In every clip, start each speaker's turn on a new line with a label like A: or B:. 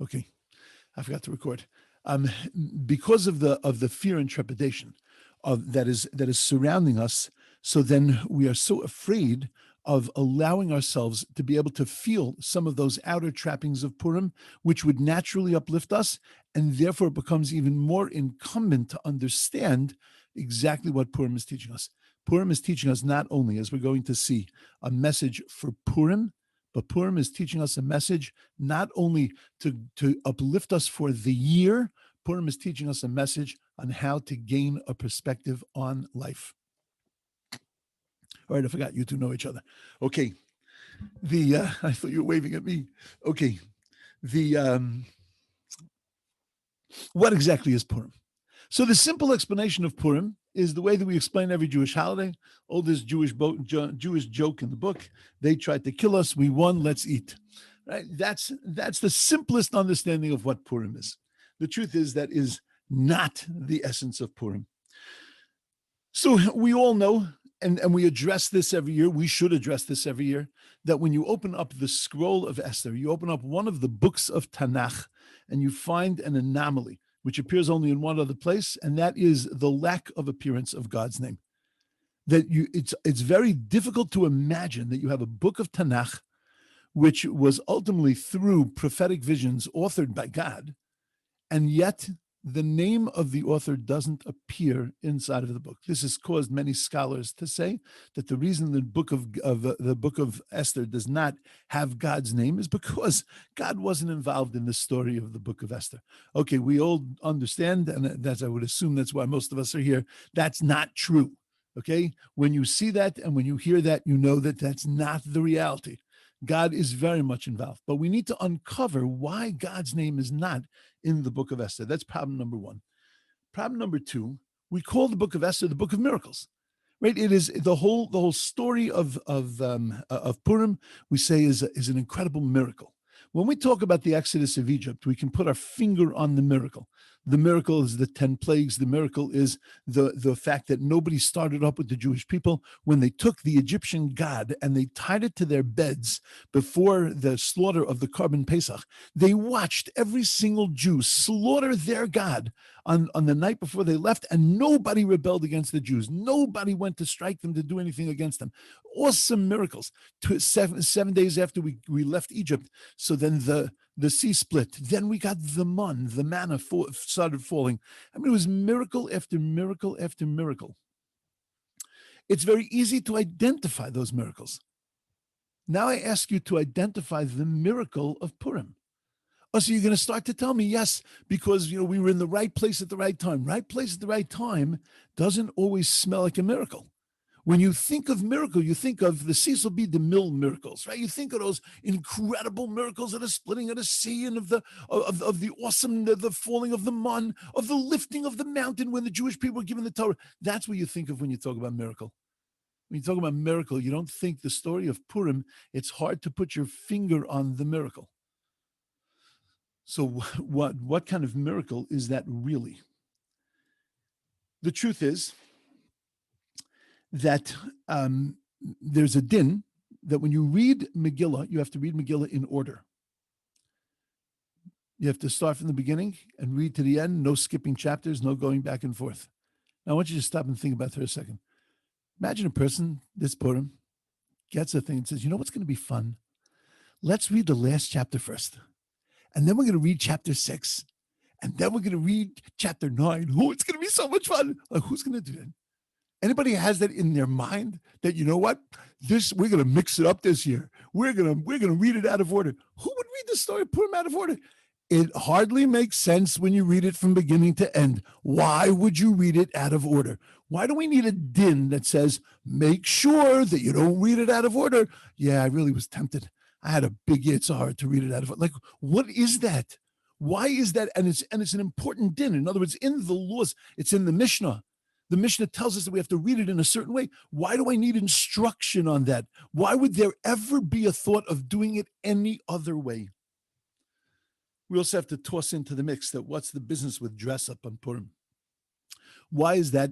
A: Okay, I forgot to record. Because of the fear and trepidation that is surrounding us, so then we are so afraid of allowing ourselves to be able to feel some of those outer trappings of Purim, which would naturally uplift us, and therefore it becomes even more incumbent to understand exactly what Purim is teaching us. Purim is teaching us not only, as we're going to see, a message for Purim, but Purim is teaching us a message not only to uplift us for the year. Purim is teaching us a message on how to gain a perspective on life. All right, I forgot you two know each other. Okay, I thought you were waving at me. Okay, what exactly is Purim? So the simple explanation of Purim is the way that we explain every Jewish holiday. Oldest Jewish joke in the book. They tried to kill us. We won. Let's eat. Right? That's the simplest understanding of what Purim is. The truth is that is not the essence of Purim. So we all know, and we address this every year, we should address this every year, that when you open up the scroll of Esther, you open up one of the books of Tanakh, and you find an anomaly, which appears only in one other place, and that is the lack of appearance of God's name. It's very difficult to imagine that you have a book of Tanakh, which was ultimately through prophetic visions authored by God, and yet the name of the author doesn't appear inside of the book. This has caused many scholars to say that the reason the book of Esther does not have God's name is because God wasn't involved in the story of the book of Esther. Okay, we all understand, and as I would assume that's why most of us are here, that's not true. Okay, when you see that and when you hear that, you know that that's not the reality. God is very much involved, but we need to uncover why God's name is not in the book of Esther. That's problem number one. Problem number two, we call the book of Esther the book of miracles, right? It is the whole story of Purim, we say is an incredible miracle. When we talk about the Exodus of Egypt, we can put our finger on the miracle. The miracle is the 10 plagues. The miracle is the fact that nobody started up with the Jewish people when they took the Egyptian god and they tied it to their beds before the slaughter of the Korban Pesach. They watched every single Jew slaughter their god on the night before they left, and nobody rebelled against the Jews. Nobody went to strike them, to do anything against them. Awesome miracles. 7 days after we left Egypt, so then the sea split. Then we got the manna started falling. I mean, it was miracle after miracle after miracle. It's very easy to identify those miracles. Now I ask you to identify the miracle of Purim. Oh, so you're going to start to tell me, yes, because we were in the right place at the right time. Right place at the right time doesn't always smell like a miracle. When you think of miracle, you think of the Cecil B. DeMille miracles, right? You think of those incredible miracles of the splitting of the sea and of the awesome, the falling of the man, of the lifting of the mountain when the Jewish people were given the Torah. That's what you think of when you talk about miracle. When you talk about miracle, you don't think the story of Purim. It's hard to put your finger on the miracle. So what kind of miracle is that really? The truth is that there's a din that when you read Megillah, you have to read Megillah in order. You have to start from the beginning and read to the end, no skipping chapters, no going back and forth. Now, I want you to stop and think about that for a second. Imagine a person, this Purim, gets a thing and says, you know what's going to be fun? Let's read the last chapter first. And then we're going to read chapter 6. And then we're going to read chapter 9. Oh, it's going to be so much fun. Like, who's going to do that? Anybody has that in their mind that, you know what, we're going to mix it up this year. We're going to read it out of order. Who would read the story of Purim out of order? It hardly makes sense when you read it from beginning to end. Why would you read it out of order? Why do we need a din that says, make sure that you don't read it out of order? Yeah, I really was tempted. I had a big yitzhar to read it out of order. Like, what is that? Why is that? And it's an important din. In other words, in the laws, it's in the Mishnah. The Mishnah tells us that we have to read it in a certain way. Why do I need instruction on that? Why would there ever be a thought of doing it any other way? We also have to toss into the mix that what's the business with dress up on Purim? Why is that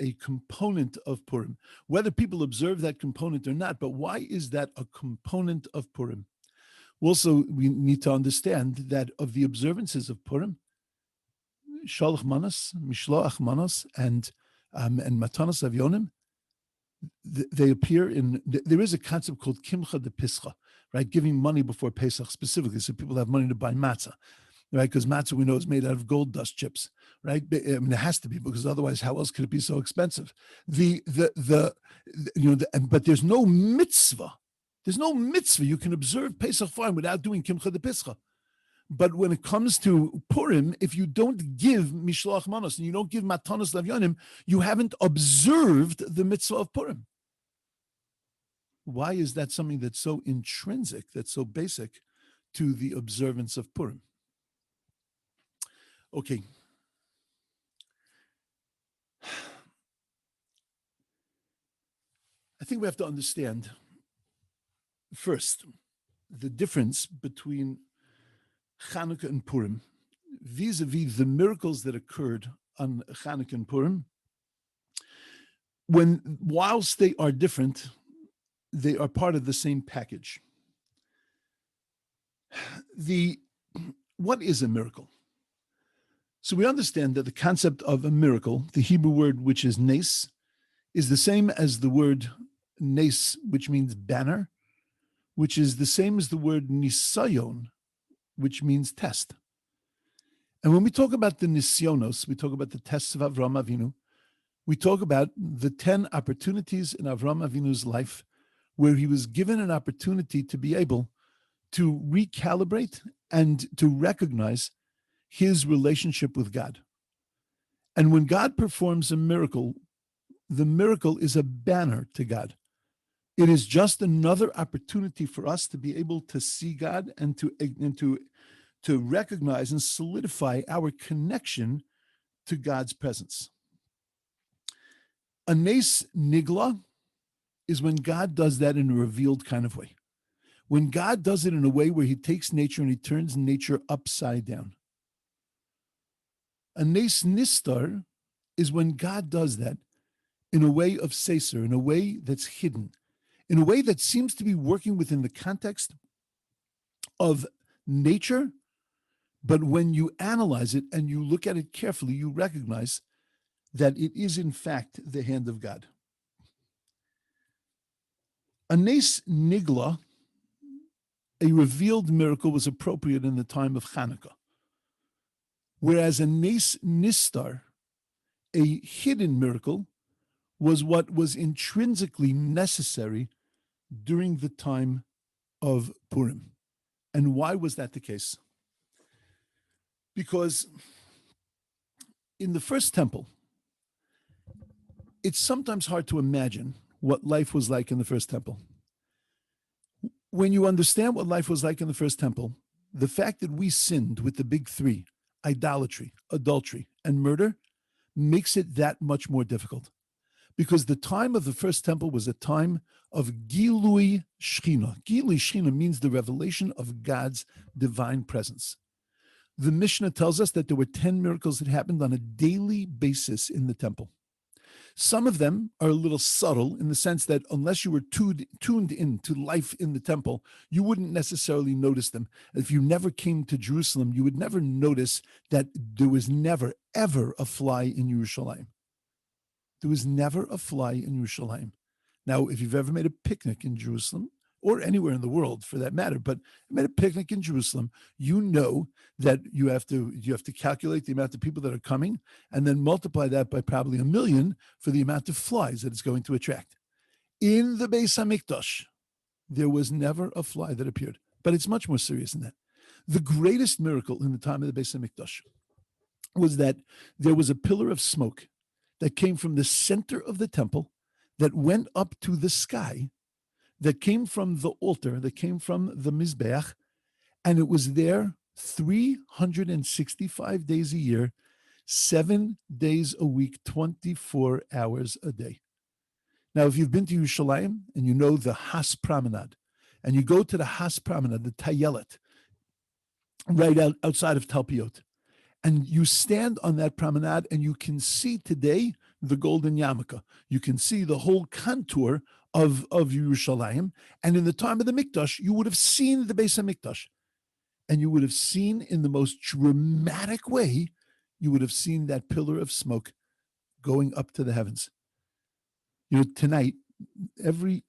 A: a component of Purim? Whether people observe that component or not, but why is that a component of Purim? Also, we need to understand that of the observances of Purim, Shalach Manos, Mishloach Manos, and Matanos Avyonim, they appear in, there is a concept called Kimcha de Pischa, right? Giving money before Pesach specifically, so people have money to buy matzah, right? Because matzah, we know, is made out of gold dust chips, right? I mean, it has to be, because otherwise, how else could it be so expensive? But there's no mitzvah. There's no mitzvah. You can observe Pesach fine without doing Kimcha de Pischa. But when it comes to Purim, if you don't give Mishloach Manos and you don't give Matanos Lavyonim, you haven't observed the mitzvah of Purim. Why is that something that's so intrinsic, that's so basic to the observance of Purim? Okay. I think we have to understand, first, the difference between Chanukah and Purim, vis-a-vis the miracles that occurred on Chanukah and Purim. Whilst they are different, they are part of the same package. What is a miracle? So we understand that the concept of a miracle, the Hebrew word which is nes, is the same as the word nes, which means banner, which is the same as the word nisayon, which means test. And when we talk about the nisyonos, we talk about the tests of Avraham Avinu, we talk about the 10 opportunities in Avraham Avinu's life where he was given an opportunity to be able to recalibrate and to recognize his relationship with God. And when God performs a miracle, the miracle is a banner to God. It is just another opportunity for us to be able to see God and to recognize and solidify our connection to God's presence. A nes nigla is when God does that in a revealed kind of way. When God does it in a way where he takes nature and he turns nature upside down. A nes nistar is when God does that in a way of seser, in a way that's hidden, in a way that seems to be working within the context of nature, but when you analyze it and you look at it carefully, you recognize that it is in fact the hand of God. A nes nigla, a revealed miracle, was appropriate in the time of Hanukkah, whereas a nes nistar, a hidden miracle, was what was intrinsically necessary during the time of Purim. And why was that the case? Because in the first temple, it's sometimes hard to imagine what life was like in the first temple. When you understand what life was like in the first temple, the fact that we sinned with the big three, idolatry, adultery, and murder, makes it that much more difficult. Because the time of the first temple was a time of Gilui Shechina. Gilui Shechina means the revelation of God's divine presence. The Mishnah tells us that there were 10 miracles that happened on a daily basis in the temple. Some of them are a little subtle in the sense that unless you were tuned in to life in the temple, you wouldn't necessarily notice them. If you never came to Jerusalem, you would never notice that there was never, ever a fly in Yerushalayim. There was never a fly in Yerushalayim. Now, if you've ever made a picnic in Jerusalem, or anywhere in the world for that matter, but made a picnic in Jerusalem, you know that you have to calculate the amount of people that are coming and then multiply that by probably 1 million for the amount of flies that it's going to attract. In the Beis HaMikdash, there was never a fly that appeared, but it's much more serious than that. The greatest miracle in the time of the Beis HaMikdash was that there was a pillar of smoke that came from the center of the temple that went up to the sky, that came from the altar, that came from the Mizbeach, and it was there 365 days a year, 7 days a week, 24 hours a day. Now, if you've been to Yerushalayim and you know the Has Promenade, and you go to the Has Promenade, the Tayelet, right outside of Talpiot, and you stand on that promenade and you can see today the golden yarmulke. You can see the whole contour of Yerushalayim. And in the time of the Mikdash, you would have seen the Beis HaMikdash. And you would have seen in the most dramatic way, you would have seen that pillar of smoke going up to the heavens. You know, tonight, every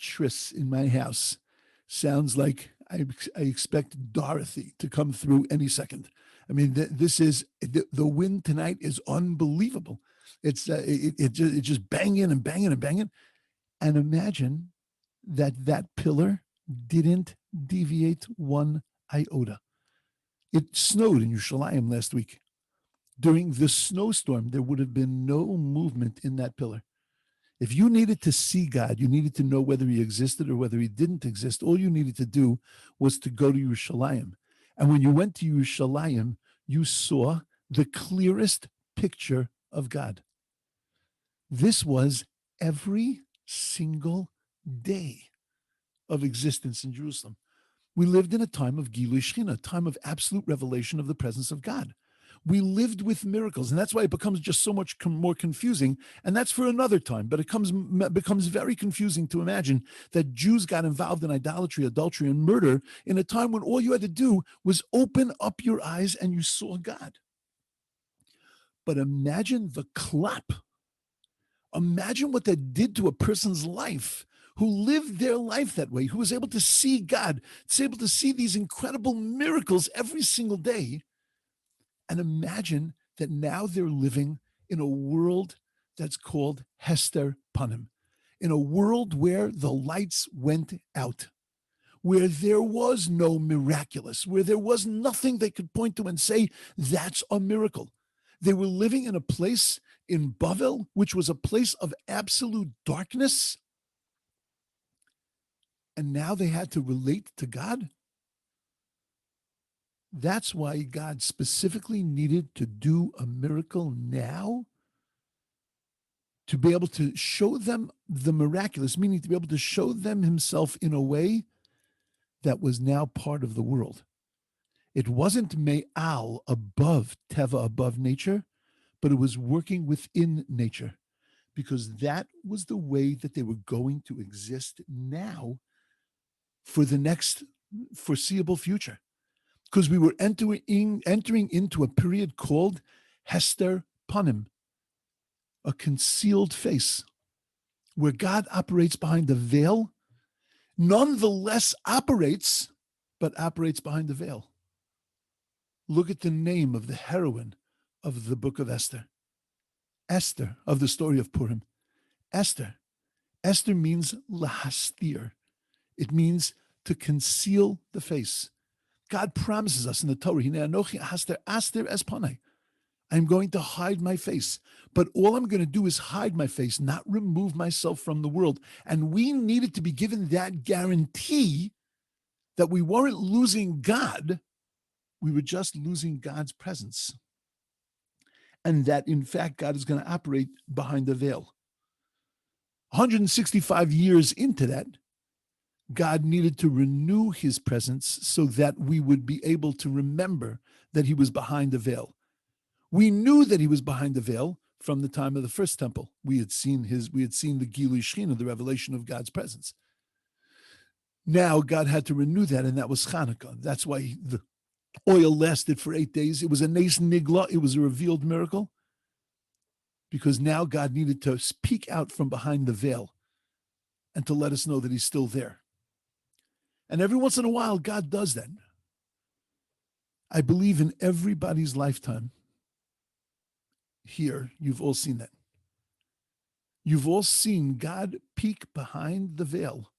A: tris in my house sounds like I expect Dorothy to come through any second. I mean, this is the wind tonight is unbelievable. It's it just banging and banging and banging. And imagine that pillar didn't deviate one iota. It snowed in Yerushalayim last week. During the snowstorm, there would have been no movement in that pillar. If you needed to see God, you needed to know whether he existed or whether he didn't exist. All you needed to do was to go to Yerushalayim. And when you went to Yerushalayim, you saw the clearest picture of God. This was every single day of existence in Jerusalem. We lived in a time of Gilui Shechina, a time of absolute revelation of the presence of God. We lived with miracles, and that's why it becomes just so much more confusing, and that's for another time, but it becomes very confusing to imagine that Jews got involved in idolatry, adultery, and murder in a time when all you had to do was open up your eyes and you saw God. But imagine the clap. Imagine what that did to a person's life who lived their life that way, who was able to see God, was able to see these incredible miracles every single day. And imagine that now they're living in a world that's called Hester Panim, in a world where the lights went out, where there was no miraculous, where there was nothing they could point to and say, that's a miracle. They were living in a place in Bavel, which was a place of absolute darkness. And now they had to relate to God. That's why God specifically needed to do a miracle now, to be able to show them the miraculous, meaning to be able to show them himself in a way that was now part of the world. It wasn't me'al, above teva, above nature, but it was working within nature, because that was the way that they were going to exist now for the next foreseeable future. Because we were entering into a period called Hester Panim, a concealed face, where God operates behind the veil, nonetheless operates, but operates behind the veil. Look at the name of the heroine of the book of Esther. Esther, of the story of Purim. Esther. Esther means lahastir. It means to conceal the face. God promises us in the Torah, I'm going to hide my face. But all I'm going to do is hide my face, not remove myself from the world. And we needed to be given that guarantee that we weren't losing God, we were just losing God's presence. And that, in fact, God is going to operate behind the veil. 165 years into that, God needed to renew his presence so that we would be able to remember that he was behind the veil. We knew that he was behind the veil from the time of the first temple. We had seen the Gilui Shechina, the revelation of God's presence. Now God had to renew that, and that was Hanukkah. That's why the oil lasted for 8 days. It was a nes nigla. It was a revealed miracle, because now God needed to peek out from behind the veil and to let us know that he's still there. And every once in a while, God does that. I believe in everybody's lifetime here, you've all seen that. You've all seen God peek behind the veil,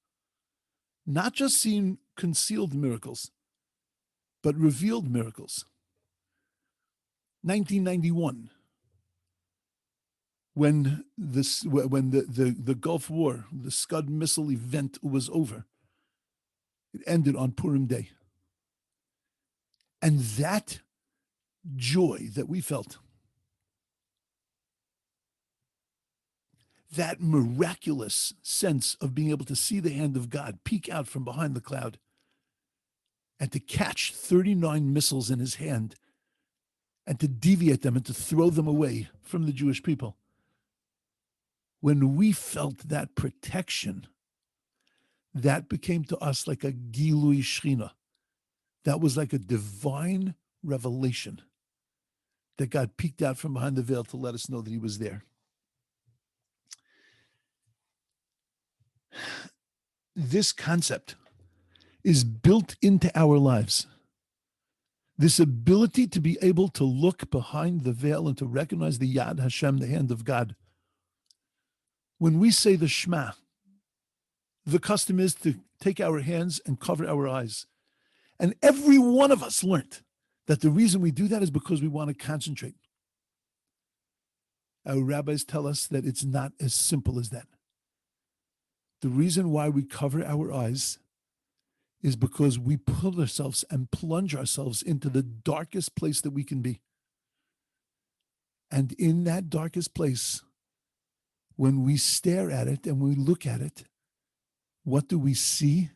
A: not just seen concealed miracles, but revealed miracles. 1991, when the Gulf War, the Scud missile event was over, it ended on Purim Day. And that joy that we felt, that miraculous sense of being able to see the hand of God peek out from behind the cloud and to catch 39 missiles in his hand and to deviate them and to throw them away from the Jewish people. when we felt that protection, that became to us like a Gilui Shechina. That was like a divine revelation that God peeked out from behind the veil to let us know that he was there. This concept is built into our lives. This ability to be able to look behind the veil and to recognize the Yad Hashem, the hand of God. When we say the Shema, the custom is to take our hands and cover our eyes. And every one of us learned that the reason we do that is because we want to concentrate. Our rabbis tell us that it's not as simple as that. The reason why we cover our eyes is because we put ourselves and plunge ourselves into the darkest place that we can be. And in that darkest place, when we stare at it and we look at it, what do we see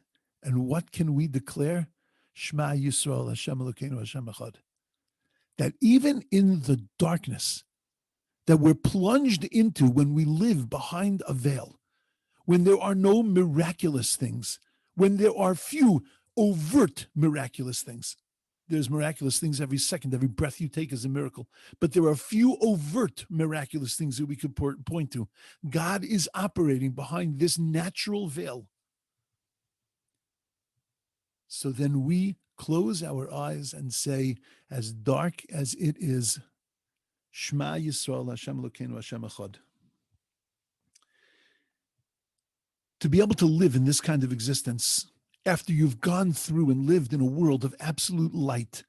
A: and what can we declare? Shema Yisrael, Hashem Elokeinu, Hashem Echad. That even in the darkness that we're plunged into when we live behind a veil, when there are no miraculous things, when there are few overt miraculous things. There's miraculous things every second. Every breath you take is a miracle. But there are few overt miraculous things that we could point to. God is operating behind this natural veil. So then we close our eyes and say, as dark as it is, Shema Yisrael, Hashem Elokeinu, Hashem Echad. To be able to live in this kind of existence, after you've gone through and lived in a world of absolute light,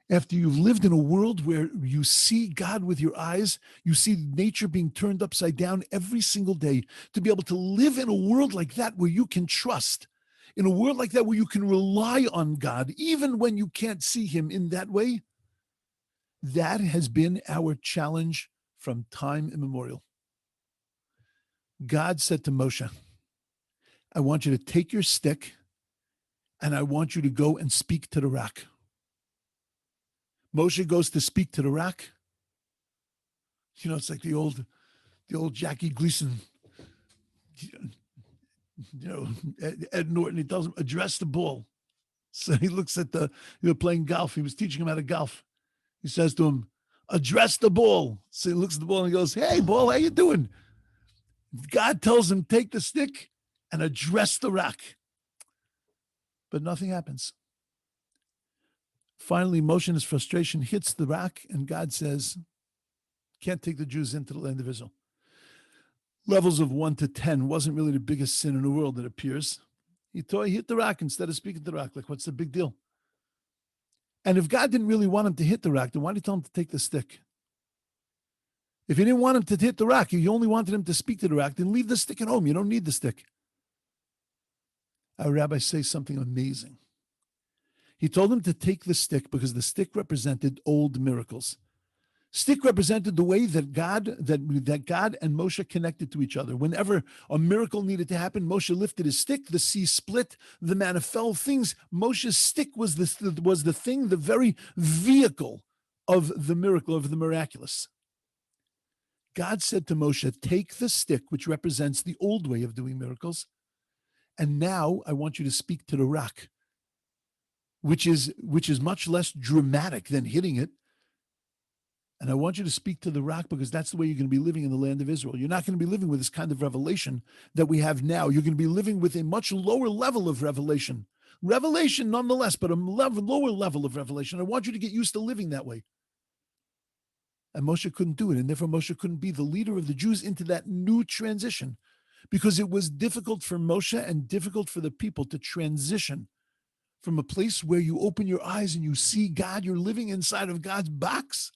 A: after you've lived in a world where you see God with your eyes, you see nature being turned upside down every single day, to be able to live in a world like that where you can trust, in a world like that where you can rely on God, even when you can't see him in that way, that has been our challenge from time immemorial. God said to Moshe, I want you to take your stick and I want you to go and speak to the rock. Moshe goes to speak to the rock. You know, it's like the old Jackie Gleason, Ed Norton, he tells him, address the ball. So he looks at playing golf. He was teaching him how to golf. He says to him, address the ball. So he looks at the ball and he goes, hey, ball, how you doing? God tells him, take the stick and address the rock. But nothing happens. Finally, Moshe in his frustration hits the rock and God says, can't take the Jews into the land of Israel. Levels of 1 to 10 wasn't really the biggest sin in the world, it appears. He hit the rock instead of speaking to the rock. Like, what's the big deal? And if God didn't really want him to hit the rock, then why did he tell him to take the stick? If he didn't want him to hit the rock, you only wanted him to speak to the rock, then leave the stick at home. You don't need the stick. Our rabbi says something amazing. He told him to take the stick because the stick represented old miracles. Stick represented the way that God and Moshe connected to each other. Whenever a miracle needed to happen, Moshe lifted his stick, the sea split, the manna fell, things. Moshe's stick was the thing, the very vehicle of the miracle, of the miraculous. God said to Moshe, take the stick, which represents the old way of doing miracles, and now I want you to speak to the rock, which is much less dramatic than hitting it. And I want you to speak to the rock because that's the way you're going to be living in the land of Israel. You're not going to be living with this kind of revelation that we have now. You're going to be living with a much lower level of revelation. Revelation nonetheless, but a lower level of revelation. I want you to get used to living that way. And Moshe couldn't do it. And therefore Moshe couldn't be the leader of the Jews into that new transition because it was difficult for Moshe and difficult for the people to transition from a place where you open your eyes and you see God, you're living inside of God's box,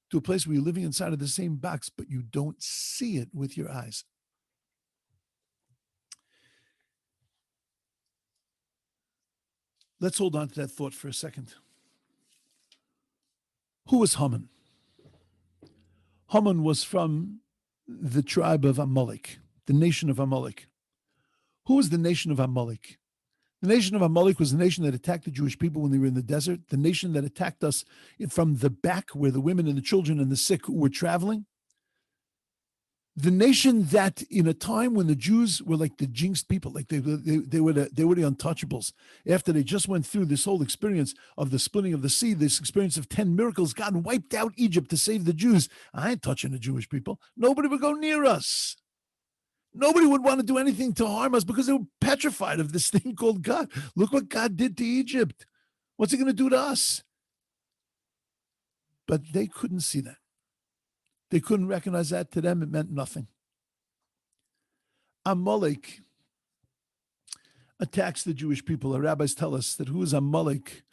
A: to a place where you're living inside of the same box, but you don't see it with your eyes. Let's hold on to that thought for a second. Who was Haman? Haman was from the tribe of Amalek, the nation of Amalek. Who was the nation of Amalek? The nation of Amalek was the nation that attacked the Jewish people when they were in the desert, the nation that attacked us from the back where the women and the children and the sick were traveling. The nation that, in a time when the Jews were like the jinxed people, like they were the untouchables. After they just went through this whole experience of the splitting of the sea, this experience of 10 miracles, God wiped out Egypt to save the Jews. I ain't touching the Jewish people. Nobody would go near us. Nobody would want to do anything to harm us because they were petrified of this thing called God. Look what God did to Egypt. What's he going to do to us? But they couldn't see that. They couldn't recognize that. To them, it meant nothing. Amalek attacks the Jewish people. The rabbis tell us that who is Amalek?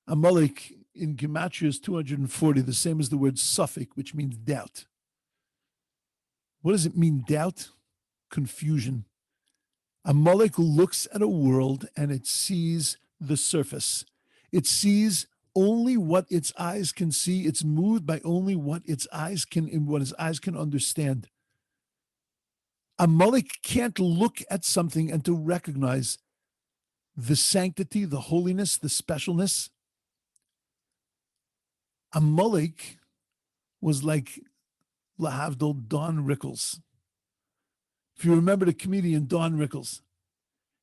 A: Amalek in Gematria is 240, the same as the word suffix, which means doubt. What does it mean, doubt? Confusion. Amalek looks at a world and it sees the surface. It sees only what its eyes can see. It's moved by only what its eyes can understand. Amalek can't look at something and to recognize the sanctity, the holiness, the specialness. Amalek was like Lahavdil Don Rickles. If you remember the comedian Don Rickles,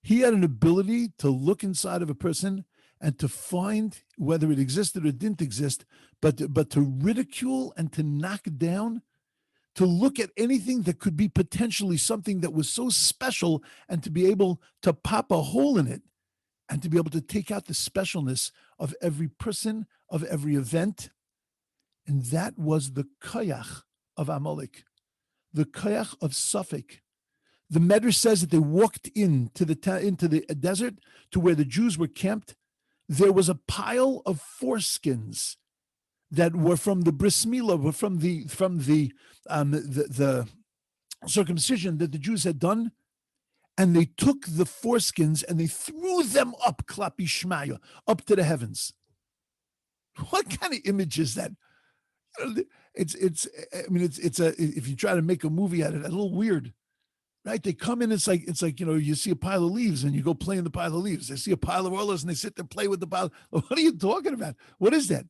A: he had an ability to look inside of a person and to find whether it existed or didn't exist, but to ridicule and to knock down, to look at anything that could be potentially something that was so special and to be able to pop a hole in it and to be able to take out the specialness of every person, of every event. And that was the koyach of Amalek, the koyach of suffix. The Medrash says that they walked into the desert to where the Jews were camped. There was a pile of foreskins that were from the bris milah, were from the circumcision that the Jews had done, and they took the foreskins and they threw them up, klapi shmaya, up to the heavens. What kind of image is that? It's if you try to make a movie out of it, a little weird. Right? They come in, it's like, you see a pile of leaves and you go play in the pile of leaves. They see a pile of olives and they sit there and play with the pile. What are you talking about? What is that?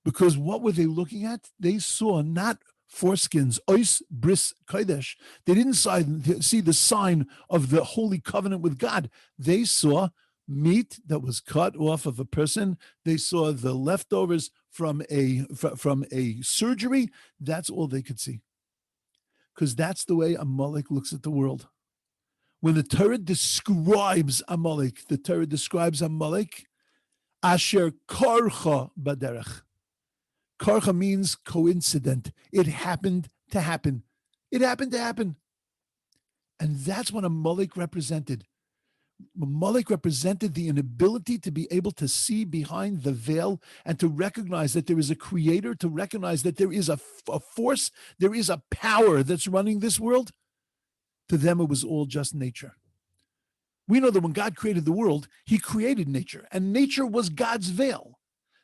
A: Because what were they looking at? They saw not foreskins, ois bris kodesh. They didn't see the sign of the holy covenant with God. They saw meat that was cut off of a person. They saw the leftovers from a surgery. That's all they could see. Because that's the way Amalek looks at the world. When the Torah describes Amalek, Asher karcha baderech. Karcha means coincident. It happened to happen. It happened to happen. And that's what Amalek represented. Amalek represented the inability to be able to see behind the veil and to recognize that there is a creator, to recognize that there is a force, there is a power that's running this world. To them, it was all just nature. We know that when God created the world, he created nature, and nature was God's veil.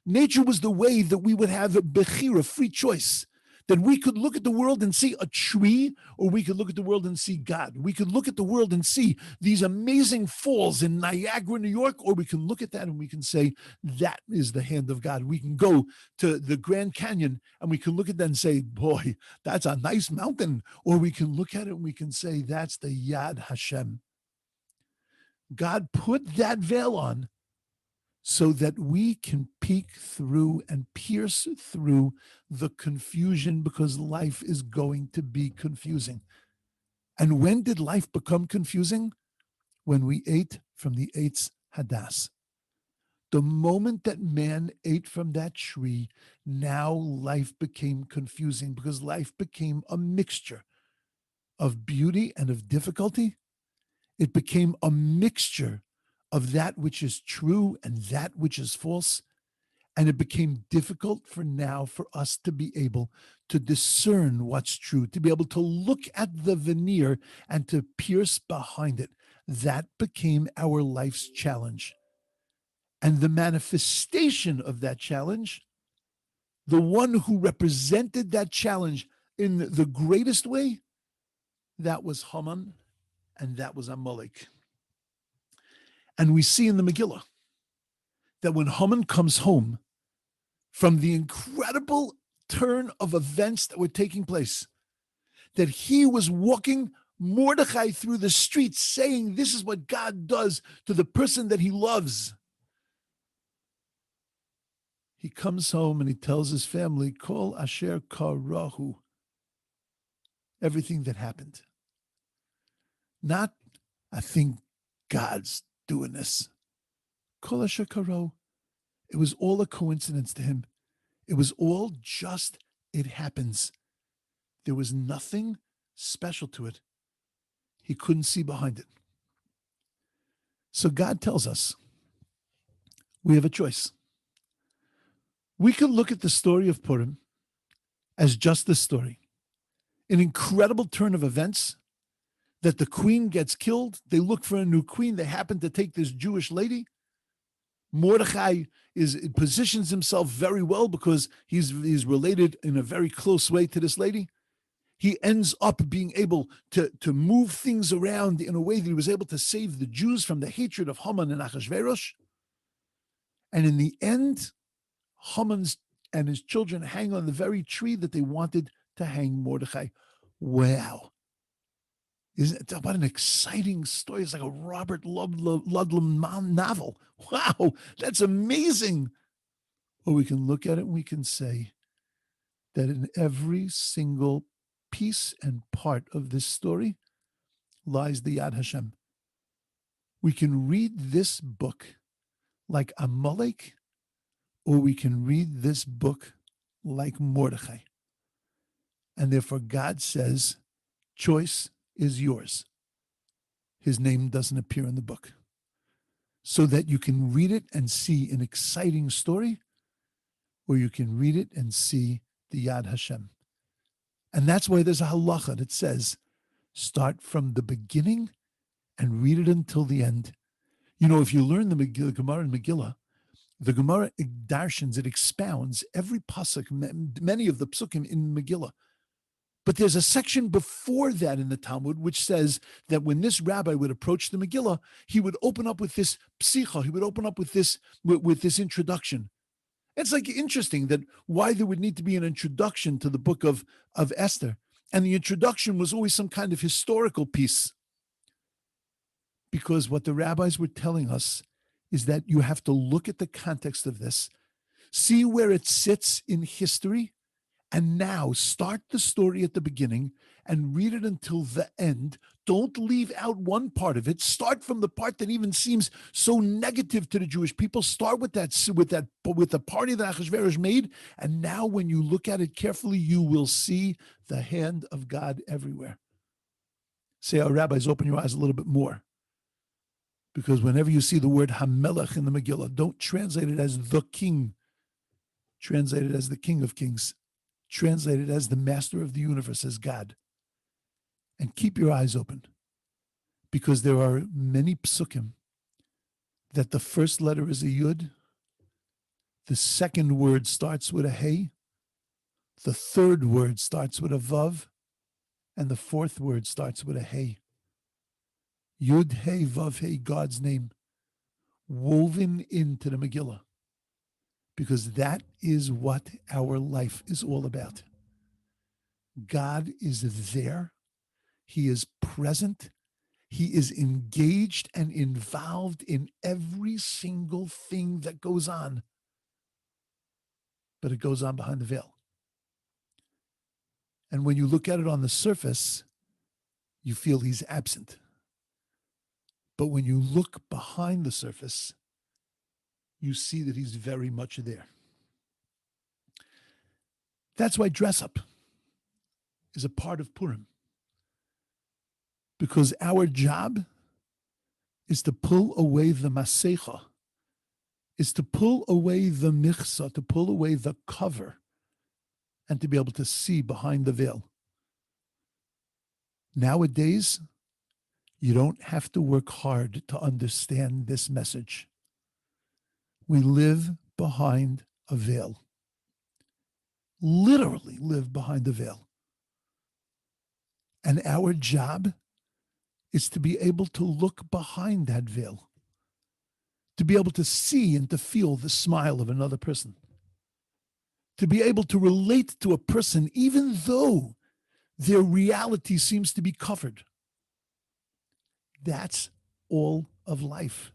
A: Nature was the way that we would have a bechira, free choice, that we could look at the world and see a tree, or we could look at the world and see God. We could look at the world and see these amazing falls in Niagara, New York, or we can look at that and we can say, that is the hand of God. We can go to the Grand Canyon and we can look at that and say, boy, that's a nice mountain. Or we can look at it and we can say, that's the Yad Hashem. God put that veil on so that we can peek through and pierce through the confusion, because life is going to be confusing. And when did life become confusing? When we ate from the Eitz Hadas. The moment that man ate from that tree, now life became confusing, because life became a mixture of beauty and of difficulty. It became a mixture of that which is true and that which is false. And it became difficult for us to be able to discern what's true, to be able to look at the veneer and to pierce behind it. That became our life's challenge. And the manifestation of that challenge, the one who represented that challenge in the greatest way, that was Haman and that was Amalek. And we see in the Megillah that when Haman comes home from the incredible turn of events that were taking place, that he was walking Mordechai through the streets saying, this is what God does to the person that he loves. He comes home and he tells his family, Kol asher karahu, everything that happened. Not, I think God's doing this. Kol asher karahu. It was all a coincidence to him. It was all just, it happens. There was nothing special to it. He couldn't see behind it. So God tells us we have a choice. We could look at the story of Purim as just this story, an incredible turn of events, that the queen gets killed. They look for a new queen. They happen to take this Jewish lady. Mordechai positions himself very well because he's related in a very close way to this lady. He ends up being able to move things around in a way that he was able to save the Jews from the hatred of Haman and Achashverosh. And in the end, Haman and his children hang on the very tree that they wanted to hang Mordechai. Wow. Isn't it, what an exciting story. It's like a Robert Ludlum novel. Wow, that's amazing. Or we can look at it and we can say that in every single piece and part of this story lies the Yad Hashem. We can read this book like Amalek, or we can read this book like Mordechai. And therefore God says, choice is yours. His name doesn't appear in the book. So that you can read it and see an exciting story, or you can read it and see the Yad Hashem. And that's why there's a halacha that says, start from the beginning and read it until the end. You know, if you learn the Gemara and Megillah, the Gemara darshans, it expounds every pasuk, many of the psukim in Megillah. But there's a section before that in the Talmud which says that when this rabbi would approach the Megillah, he would open up with this psicha, he would open up with this introduction. It's like interesting that why there would need to be an introduction to the book of Esther. And the introduction was always some kind of historical piece. Because what the rabbis were telling us is that you have to look at the context of this, see where it sits in history, and now start the story at the beginning and read it until the end. Don't leave out one part of it. Start from the part that even seems so negative to the Jewish people. Start with the party that Achashverosh made. And now when you look at it carefully, you will see the hand of God everywhere. Say, our rabbis, open your eyes a little bit more. Because whenever you see the word Hamelech in the Megillah, don't translate it as the king. Translate it as the King of Kings. Translate it as the master of the universe, as God. And keep your eyes open. Because there are many psukim that the first letter is a yud, the second word starts with a hey, the third word starts with a vav, and the fourth word starts with a hey. Yud, hey, vav, hey, God's name, woven into the Megillah. Because that is what our life is all about. God is there. He is present. He is engaged and involved in every single thing that goes on. But it goes on behind the veil. And when you look at it on the surface, you feel he's absent. But when you look behind the surface, you see that he's very much there. That's why dress up is a part of Purim. Because our job is to pull away the masecha, is to pull away the michsa, to pull away the cover, and to be able to see behind the veil. Nowadays, you don't have to work hard to understand this message. We live behind a veil. Literally live behind a veil. And our job is to be able to look behind that veil, to be able to see and to feel the smile of another person, to be able to relate to a person even though Their reality seems to be covered. That's all of life,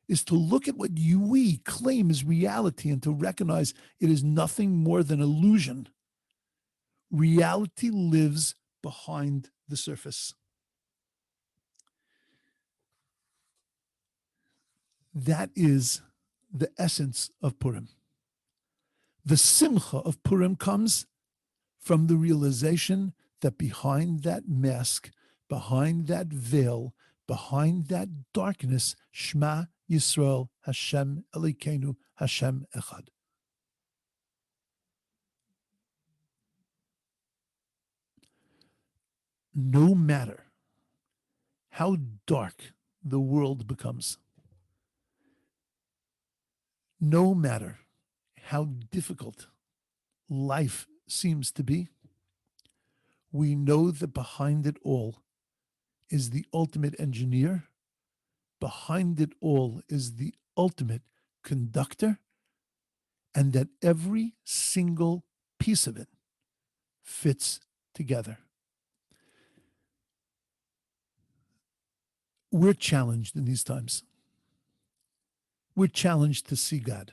A: is to look at what we claim is reality and to recognize it is nothing more than illusion. Reality lives behind the surface. That is the essence of Purim. The simcha of Purim comes from the realization that behind that mask, behind that veil, behind that darkness, Shema Yisrael, Hashem Elokeinu, Hashem Echad. No matter how dark the world becomes, no matter how difficult life seems to be, we know that behind it all is the ultimate engineer. Behind it all is the ultimate conductor, and that every single piece of it fits together. We're challenged in these times. We're challenged to see God.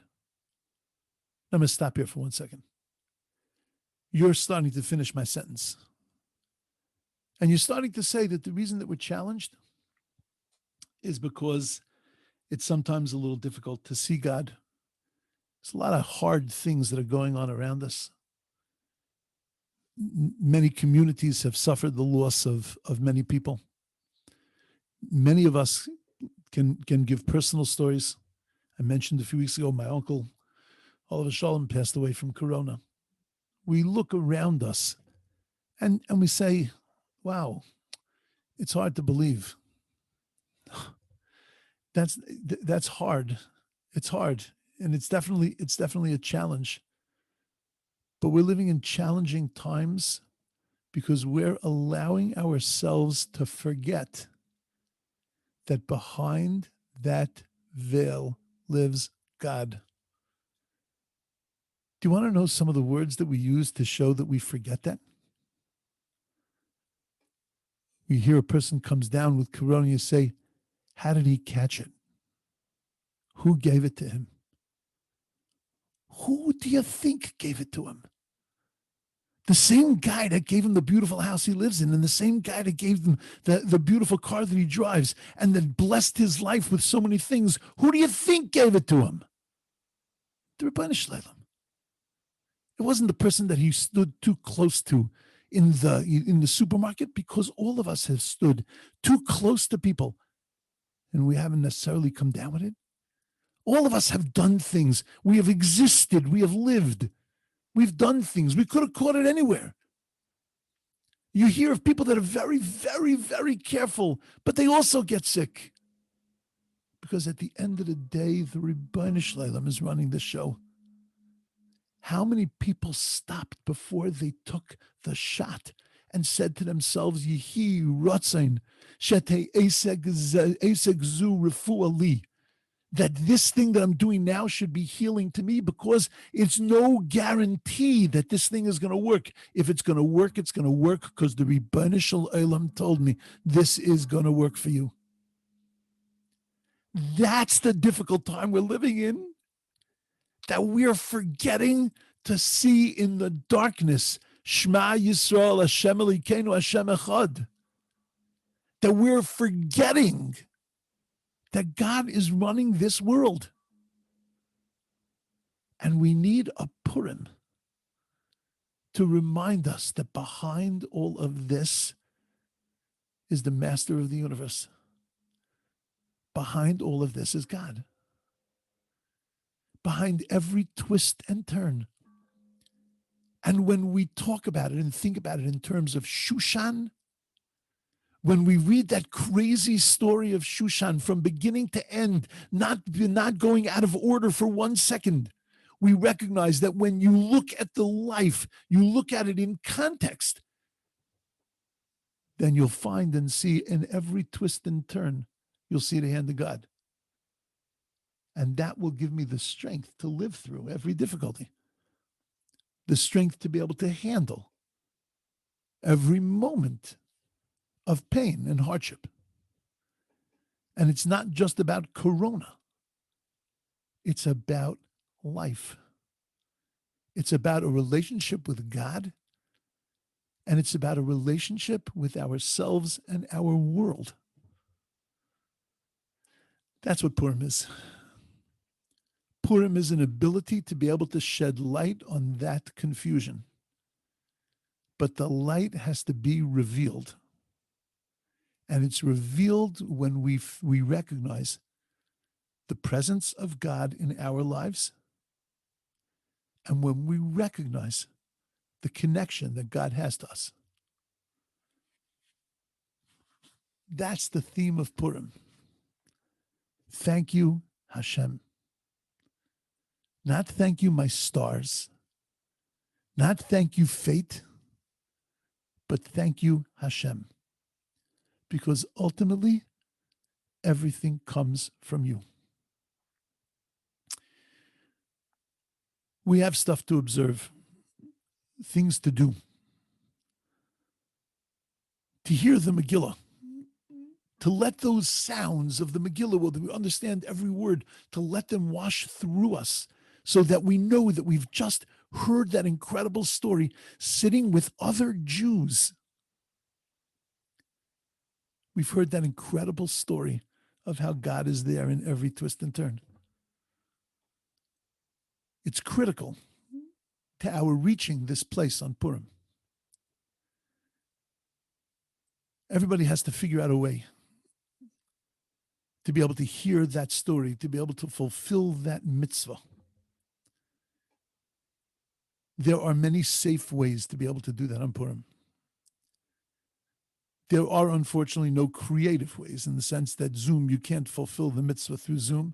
A: I'm going to stop here for 1 second. You're starting to finish my sentence. And you're starting to say that the reason that we're challenged is because it's sometimes a little difficult to see God. There's a lot of hard things that are going on around us. Many communities have suffered the loss of many people. Many of us can give personal stories. I mentioned a few weeks ago, my uncle, Oliver Shalom, passed away from corona. We look around us and we say, wow, it's hard to believe. That's hard. It's hard. And it's definitely a challenge. But we're living in challenging times because we're allowing ourselves to forget that behind that veil lives God. Do you want to know some of the words that we use to show that we forget that? You hear a person comes down with corona, you say, how did he catch it? Who gave it to him? Who do you think gave it to him? The same guy that gave him the beautiful house he lives in, and the same guy that gave him the beautiful car that he drives, and that blessed his life with so many things. Who do you think gave it to him? The Rabbi Shalom. It wasn't the person that he stood too close to in the supermarket, because all of us have stood too close to people, and we haven't necessarily come down with it. All of us have done things. We have existed. We have lived. We've done things. We could have caught it anywhere. You hear of people that are very, very, very careful, but they also get sick. Because at the end of the day, the Rabbi Shalom is running the show. How many people stopped before they took the shot and said to themselves, Yehi Rotzain, Shete Eseg Zu Refu Ali, that this thing that I'm doing now should be healing to me, because it's no guarantee that this thing is going to work. If it's going to work, it's going to work because the Rabbi Shalom told me this is going to work for you. That's the difficult time we're living in, that we're forgetting to see in the darkness, Shema Yisrael, Hashem Elokeinu, Hashem Echad. That we're forgetting that God is running this world. And we need a Purim to remind us that behind all of this is the master of the universe. Behind all of this is God. Behind every twist and turn. And when we talk about it and think about it in terms of Shushan, when we read that crazy story of Shushan from beginning to end, not going out of order for 1 second, we recognize that when you look at the life, you look at it in context, then you'll find and see in every twist and turn, you'll see the hand of God. And that will give me the strength to live through every difficulty, the strength to be able to handle every moment of pain and hardship. And it's not just about corona. It's about life. It's about a relationship with God, and it's about a relationship with ourselves and our world. That's what Purim is. Purim is an ability to be able to shed light on that confusion. But the light has to be revealed. And it's revealed when we recognize the presence of God in our lives, and when we recognize the connection that God has to us. That's the theme of Purim. Thank you, Hashem. Not thank you, my stars. Not thank you, fate. But thank you, Hashem. Because ultimately, everything comes from you. We have stuff to observe, things to do. To hear the Megillah, to let those sounds of the Megillah, where we understand every word, to let them wash through us so that we know that we've just heard that incredible story sitting with other Jews. We've heard that incredible story of how God is there in every twist and turn. It's critical to our reaching this place on Purim. Everybody has to figure out a way to be able to hear that story, to be able to fulfill that mitzvah. There are many safe ways to be able to do that on Purim. There are, unfortunately, no creative ways, in the sense that Zoom, you can't fulfill the mitzvah through Zoom.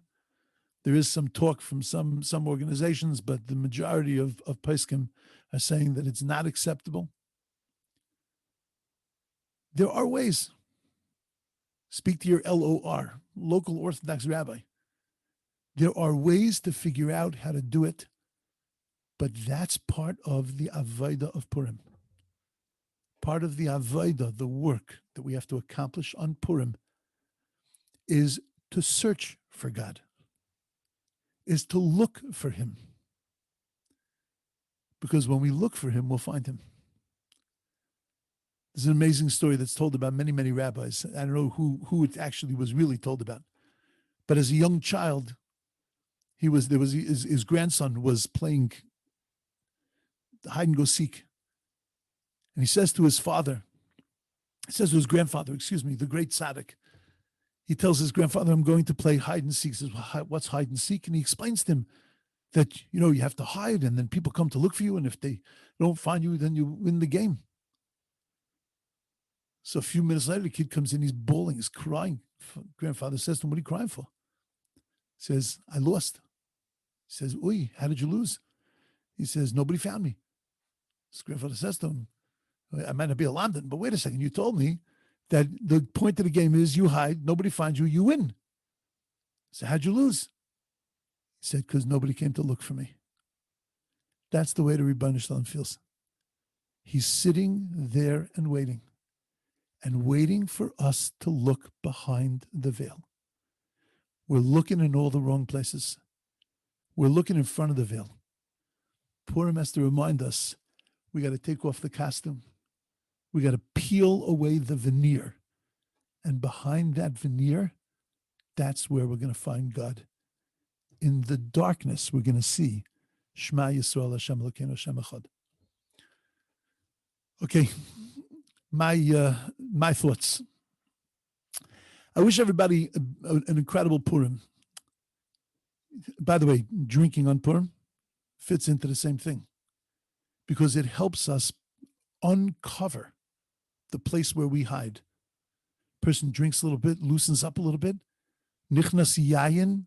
A: There is some talk from some organizations, but the majority of Poskim are saying that it's not acceptable. There are ways. Speak to your LOR, local Orthodox rabbi. There are ways to figure out how to do it, but that's part of the Avodah of Purim. Part of the Avodah, the work that we have to accomplish on Purim, is to search for God, is to look for him. Because when we look for him, we'll find him. There's an amazing story that's told about many, many rabbis. I don't know who it actually was really told about. But as a young child, his grandson was playing hide and go seek. And he says to his grandfather, the great tzaddik, he tells his grandfather, I'm going to play hide and seek. He says, well, what's hide and seek? And he explains to him that, you have to hide, and then people come to look for you, and if they don't find you, then you win the game. So a few minutes later, the kid comes in, he's bawling, he's crying. Grandfather says to him, what are you crying for? He says, I lost. He says, Uy, how did you lose? He says, nobody found me. His grandfather says to him, I might not be a London, but wait a second, you told me that the point of the game is you hide, nobody finds you, you win. So how'd you lose? He said, because nobody came to look for me. That's the way the Ribono Shel Olam feels. He's sitting there and waiting for us to look behind the veil. We're looking in all the wrong places. We're looking in front of the veil. Purim has to remind us, we got to take off the costume. We got to peel away the veneer. And behind that veneer, that's where we're going to find God. In the darkness, we're going to see Shema Yisrael Hashem Elokeinu Hashem Echad. Okay, my thoughts. I wish everybody an incredible Purim. By the way, drinking on Purim fits into the same thing, because it helps us uncover the place where we hide. Person drinks a little bit, loosens up a little bit. Nichnas yayin,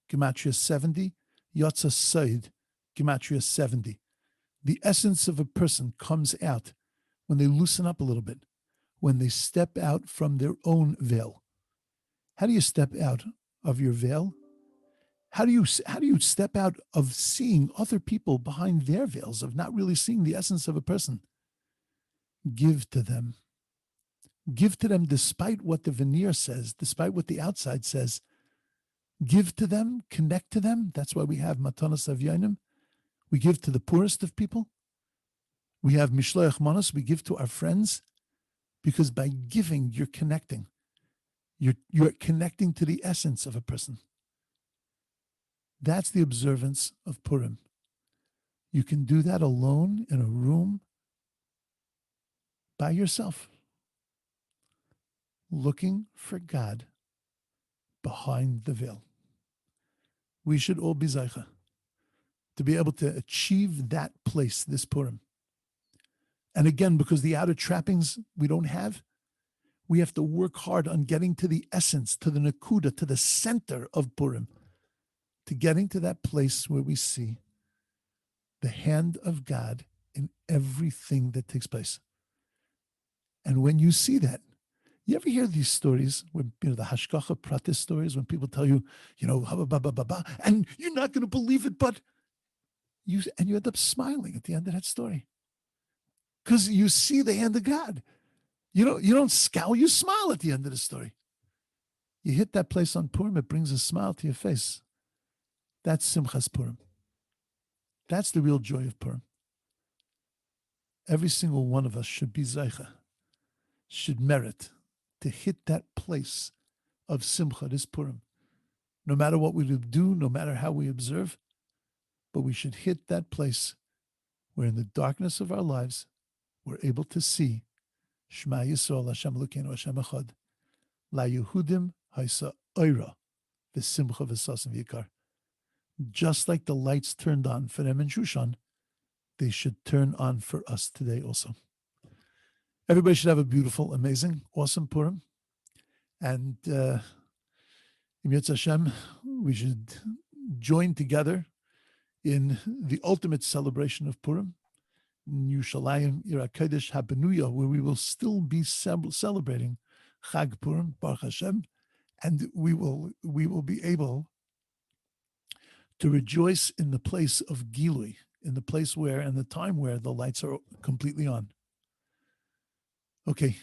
A: gematria 70. Yotza seid, gematria 70. The essence of a person comes out when they loosen up a little bit, when they step out from their own veil. How do you step out of your veil? How do you step out of seeing other people behind their veils, of not really seeing the essence of a person? Give to them. Give to them despite what the veneer says, despite what the outside says. Give to them, connect to them. That's why we have Matanas Avyanim. We give to the poorest of people. We have Mishloach Manos. We give to our friends, because by giving, you're connecting. You're connecting to the essence of a person. That's the observance of Purim. You can do that alone in a room by yourself, looking for God behind the veil. We should all be Zaycha to be able to achieve that place this Purim. And again, because the outer trappings we don't have, we have to work hard on getting to the essence, to the Nakuda, to the center of Purim, to getting to that place where we see the hand of God in everything that takes place. And when you see that, you ever hear these stories when, the Hashkacha Pratis stories, when people tell you, and you're not going to believe it, but you end up smiling at the end of that story. Because you see the hand of God. You don't scowl, you smile at the end of the story. You hit that place on Purim, it brings a smile to your face. That's Simchas Purim. That's the real joy of Purim. Every single one of us should be Zaycha, should merit to hit that place of Simcha this Purim. No matter what we do, no matter how we observe, but we should hit that place where in the darkness of our lives, we're able to see Shema Yisrael Hashem Elokeinu Hashem Echad La Yehudim Haisa Oira V'Simcha V'Sasim V'Yikar. Just like the lights turned on for them in Shushan, they should turn on for us today also. Everybody should have a beautiful, amazing, awesome Purim. And Im Yetz Hashem, we should join together in the ultimate celebration of Purim, Yerushalayim Ira Kodesh Habenuya, where we will still be celebrating Chag Purim, Baruch Hashem, and we will be able to rejoice in the place of Gilui, in the place where, and the time where the lights are completely on. Okay.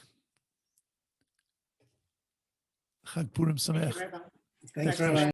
A: Chag Purim Sameach.
B: Thanks, Rabbi.